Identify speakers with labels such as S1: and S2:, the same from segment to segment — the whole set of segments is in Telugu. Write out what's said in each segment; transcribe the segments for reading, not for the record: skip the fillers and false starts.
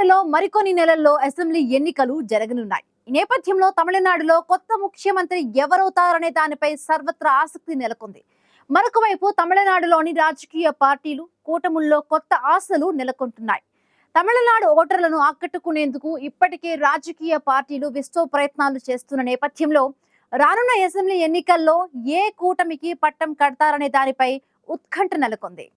S1: తమిళనాడులో మరికొన్ని నెలల్లో అసెంబ్లీ ఎన్నికలు జరగనున్నాయి. ఈ నేపథ్యంలో తమిళనాడులో కొత్త ముఖ్యమంత్రి ఎవరవుతారనే దానిపై సర్వత్రా ఆసక్తి నెలకొంది. మరొక వైపు తమిళనాడులోని రాజకీయ పార్టీలు కూటముల్లో కొత్త ఆశలు నెలకొంటున్నాయి. తమిళనాడు ఓటర్లను ఆకట్టుకునేందుకు ఇప్పటికే రాజకీయ పార్టీలు విస్తృత ప్రయత్నాలు చేస్తున్న నేపథ్యంలో రానున్న అసెంబ్లీ ఎన్నికల్లో ఏ కూటమికి పట్టం కడతారనే దానిపై ఉత్కంఠ నెలకొంది.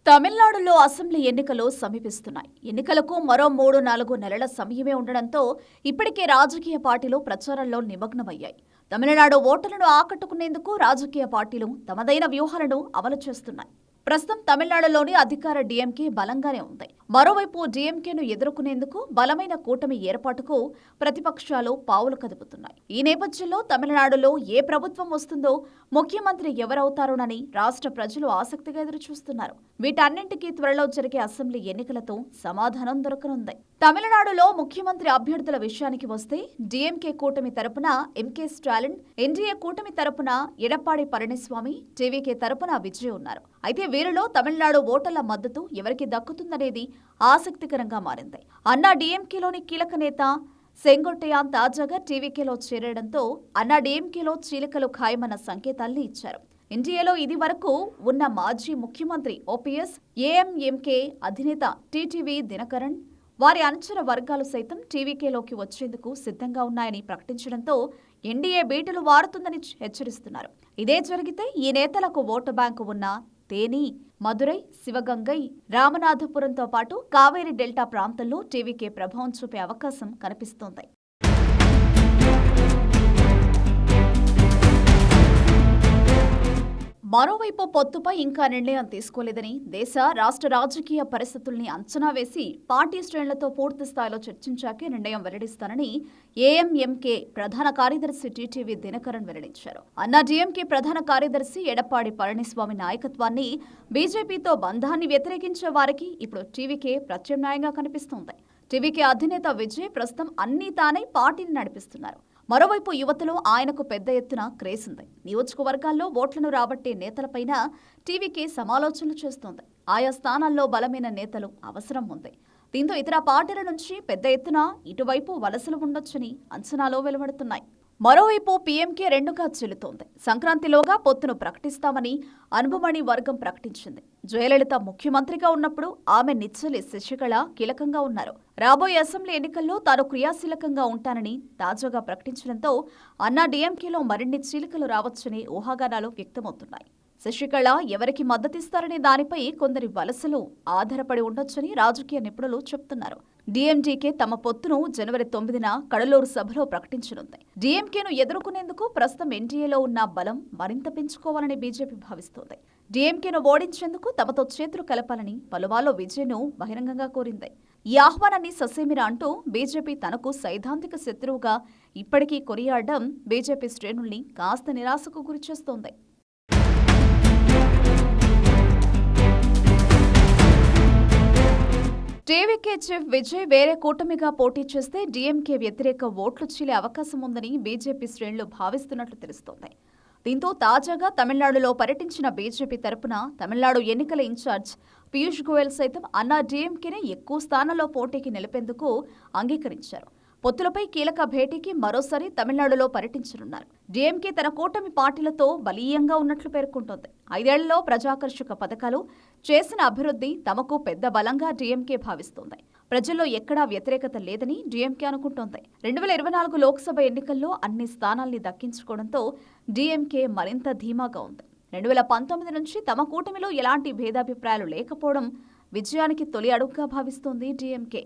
S2: తమిళనాడులో అసెంబ్లీ ఎన్నికలు సమీపిస్తున్నాయి. ఎన్నికలకు మరో 3-4 నెలల సమయమే ఉండడంతో ఇప్పటికే రాజకీయ పార్టీలు ప్రచారంలో నిమగ్నమయ్యాయి. తమిళనాడు ఓటర్లను ఆకట్టుకునేందుకు రాజకీయ పార్టీలు తమదైన వ్యూహాలను అమలు చేస్తున్నాయి. ప్రస్తుతం తమిళనాడులోని అధికార డీఎంకే బలంగానే ఉంది. మరోవైపు డీఎంకేను ఎదుర్కొనేందుకు బలమైన కూటమి ఏర్పాటుకు ప్రతిపక్షాలు పావులు కదుపుతున్నాయి. ఈ నేపథ్యంలో తమిళనాడులో ఏ ప్రభుత్వం వస్తుందో, ముఖ్యమంత్రి ఎవరవుతారోనని రాష్ట్ర ప్రజలు ఆసక్తిగా ఎదురుచూస్తున్నారు. వీటన్నింటికీ త్వరలో జరిగే అసెంబ్లీ ఎన్నికలతో సమాధానం దొరకనుంది. తమిళనాడులో ముఖ్యమంత్రి అభ్యర్థుల విషయానికి వస్తే డీఎంకే కూటమి తరపున ఎంకే స్టాలిన్, ఎన్డీఏ కూటమి తరపున ఎడప్పాడి పళనిస్వామి, టీవీకే తరపున విజయ్ ఉన్నారు. అయితే వీరిలో తమిళనాడు ఓటర్ల మద్దతు ఎవరికి దక్కుతుందనేది ఆసక్తికరంగా మారింది. అన్నా డీఎంకేలోని కీలక నేత సెంగొట్టయాన్ తాజాగా టీవీకేలో చేరడంతో అన్నా డీఎంకేలో చీలికలు ఖాయమన్న సంకేతాల్ని ఇచ్చారు. ఎన్డీఏలో ఇది వరకు ఉన్న మాజీ ముఖ్యమంత్రి ఓపీఎస్, ఏఎంఎంకే అధినేత టీటీవీ దినకరన్, వారి అనుచర వర్గాలు సైతం టీవీకేలోకి వచ్చేందుకు సిద్ధంగా ఉన్నాయని ప్రకటించడంతో ఎన్డీఏ బీటలు వారుతుందని హెచ్చరిస్తున్నారు. ఇదే జరిగితే ఈ నేతలకు ఓటు బ్యాంకు ఉన్న తేని, మదురై, శివగంగై, రామనాథపురంతో పాటు కావేరీ డెల్టా ప్రాంతంలో టీవీకే ప్రభావం చూపే అవకాశం కనిపిస్తోంది. మరోవైపు పొత్తుపై ఇంకా నిర్ణయం తీసుకోలేదని, దేశ రాష్ట్ర రాజకీయ పరిస్థితుల్ని అంచనా వేసి పార్టీ శ్రేణులతో పూర్తి స్థాయిలో చర్చించాకే నిర్ణయం వెల్లడిస్తానని ఏఎంఎంకే ప్రధాన కార్యదర్శి టీటీవీ దినకరన్ వెల్లడించారు. అన్నా డీఎంకే ప్రధాన కార్యదర్శి ఎడప్పాడి పళనిస్వామి నాయకత్వాన్ని, బీజేపీతో బంధాన్ని వ్యతిరేకించే వారికి ఇప్పుడు టీవీకే ప్రత్యామ్నాయంగా కనిపిస్తోంది. టీవీకే అధినేత విజయ్ ప్రస్తుతం అన్నీ తానై పార్టీని నడిపిస్తున్నారు. మరోవైపు యువతలో ఆయనకు పెద్ద ఎత్తున క్రేజ్ ఉంది. నియోజకవర్గాల్లో ఓట్లను రాబట్టే నేతలపైన టీవీకే సమాలోచనలు చేస్తోంది. ఆయా స్థానాల్లో బలమైన నేతలు అవసరం ఉంది. దీంతో ఇతర పార్టీల నుంచి పెద్ద ఎత్తున ఇటువైపు వలసలు ఉండొచ్చని అంచనాలు వెలువడుతున్నాయి. మరోవైపు పీఎంకే రెండుగా చెల్లుతోంది. సంక్రాంతిలోగా పొత్తును ప్రకటిస్తామని అనుభమణి వర్గం ప్రకటించింది. జయలలిత ముఖ్యమంత్రిగా ఉన్నప్పుడు ఆమె నిచ్చలి శశికళ కీలకంగా ఉన్నారు. రాబోయే అసెంబ్లీ ఎన్నికల్లో తాను క్రియాశీలకంగా ఉంటానని తాజాగా ప్రకటించడంతో అన్నా డీఎంకేలో మరిన్ని చీలికలు రావచ్చని ఊహాగానాలు వ్యక్తమవుతున్నాయి. శశికళ ఎవరికి మద్దతిస్తారనే దానిపై కొందరి వలసలు ఆధారపడి ఉండొచ్చని రాజకీయ నిపుణులు చెబుతున్నారు. డీఎండీకే తమ పొత్తును జనవరి 9న కడలూరు సభలో ప్రకటించనుంది. డీఎంకేను ఎదుర్కొనేందుకు ప్రస్తుతం ఎన్డీఏలో ఉన్న బలం మరింత పెంచుకోవాలని బీజేపీ భావిస్తోంది. డీఎంకేను ఓడించేందుకు తమతో చేతులు కలపాలని పలుమార్లు విజయ్ను బహిరంగంగా కోరింది. ఈ ఆహ్వానాన్ని ససేమిరా అంటూ బీజేపీ తనకు సైద్ధాంతిక శత్రువుగా ఇప్పటికీ కొనియాడడం బీజేపీ శ్రేణుల్ని కాస్త నిరాశకు గురిచేస్తోంది. టీవీకే చీఫ్ విజయ్ వేరే కూటమిగా పోటీ చేస్తే డీఎంకే వ్యతిరేక ఓట్లు చీలే అవకాశం ఉందని బీజేపీ శ్రేణులు భావిస్తున్నట్లు తెలుస్తోంది. దీంతో తాజాగా తమిళనాడులో పర్యటించిన బీజేపీ తరపున తమిళనాడు ఎన్నికల ఇన్ఛార్జ్ పీయూష్ గోయల్ సైతం అన్నా డీఎంకేనే ఎక్కువ స్థానాల్లో పోటీకి నిలిపేందుకు అంగీకరించారు. పొత్తులపై కీలక భేటీకి మరోసారి తమిళనాడులో పర్యటించనున్నారు. డీఎంకే తన కూటమి పార్టీలతో బలీయంగా ఉన్నట్లు పేర్కొంటోంది. 5 ఏళ్లలో ప్రజాకర్షక పథకాలు, చేసిన అభివృద్ధి తమకు పెద్ద బలంగా డీఎంకే భావిస్తోంది. ప్రజల్లో ఎక్కడా వ్యతిరేకత లేదని డీఎంకే అనుకుంటోంది. 2024 లోక్సభ ఎన్నికల్లో అన్ని స్థానాల్ని దక్కించుకోవడంతో డీఎంకే మరింత ధీమాగా ఉంది. 2019 నుంచి తమ కూటమిలో ఎలాంటి భేదాభిప్రాయాలు లేకపోవడం విజయానికి తొలి అడుగుగా భావిస్తోంది డీఎంకే.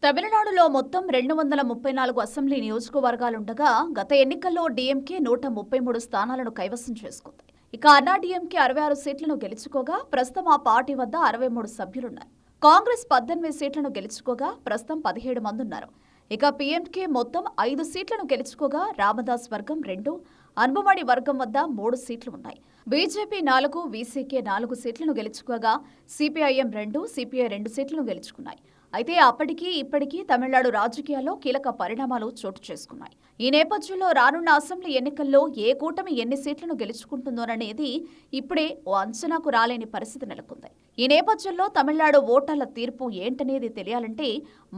S2: తమిళనాడులో మొత్తం 234 అసెంబ్లీ నియోజకవర్గాలుండగా గత ఎన్నికల్లో డీఎంకే 133 స్థానాలను కైవసం చేసుకుంది. ఇక అన్నా డీఎంకే 66 సీట్లను గెలుచుకోగా ప్రస్తుతం ఆ పార్టీ వద్ద 63 సభ్యులున్నారు. కాంగ్రెస్ 18 సీట్లను గెలుచుకోగా ప్రస్తుతం 17 మంది ఉన్నారు. ఇక పీఎంకే మొత్తం 5 సీట్లను గెలుచుకోగా రామదాస్ వర్గం 2, అనుభమణి వర్గం వద్ద 3 సీట్లు ఉన్నాయి. బీజేపీ 4, వీసీకే 4 సీట్లను గెలుచుకోగా సిపిఐఎం 2, సిపిఐ 2 సీట్లను గెలుచుకున్నాయి. అయితే అప్పటికీ ఇప్పటికీ తమిళనాడు రాజకీయాల్లో కీలక పరిణామాలు చోటు చేసుకున్నాయి. ఈ నేపథ్యంలో రానున్న అసెంబ్లీ ఎన్నికల్లో ఏ కూటమి ఎన్ని సీట్లను గెలుచుకుంటుందోననేది ఇప్పుడే ఓ అంచనాకు రాలేని పరిస్థితి నెలకొంది. ఈ నేపథ్యంలో తమిళనాడు ఓటర్ల తీర్పు ఏంటనేది తెలియాలంటే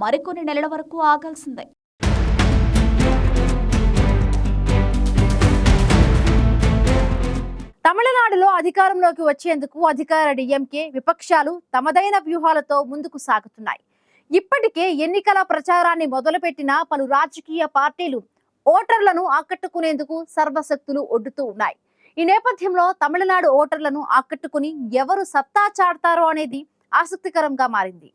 S2: మరికొన్ని నెలల వరకు ఆగాల్సిందే.
S1: తమిళనాడులో అధికారంలోకి వచ్చేందుకు అధికార డిఎంకే విపక్షాలు తమదైన వ్యూహాలతో ముందుకు సాగుతున్నాయి. ఇప్పటికే ఎన్నికల ప్రచారాన్ని మొదలుపెట్టిన పలు రాజకీయ పార్టీలు ఓటర్లను ఆకట్టుకునేందుకు సర్వశక్తులు ఒడ్డుతూ ఉన్నాయి. ఈ నేపథ్యంలో తమిళనాడు ఓటర్లను ఆకట్టుకుని ఎవరు సత్తా చాటుతారో అనేది ఆసక్తికరంగా మారింది.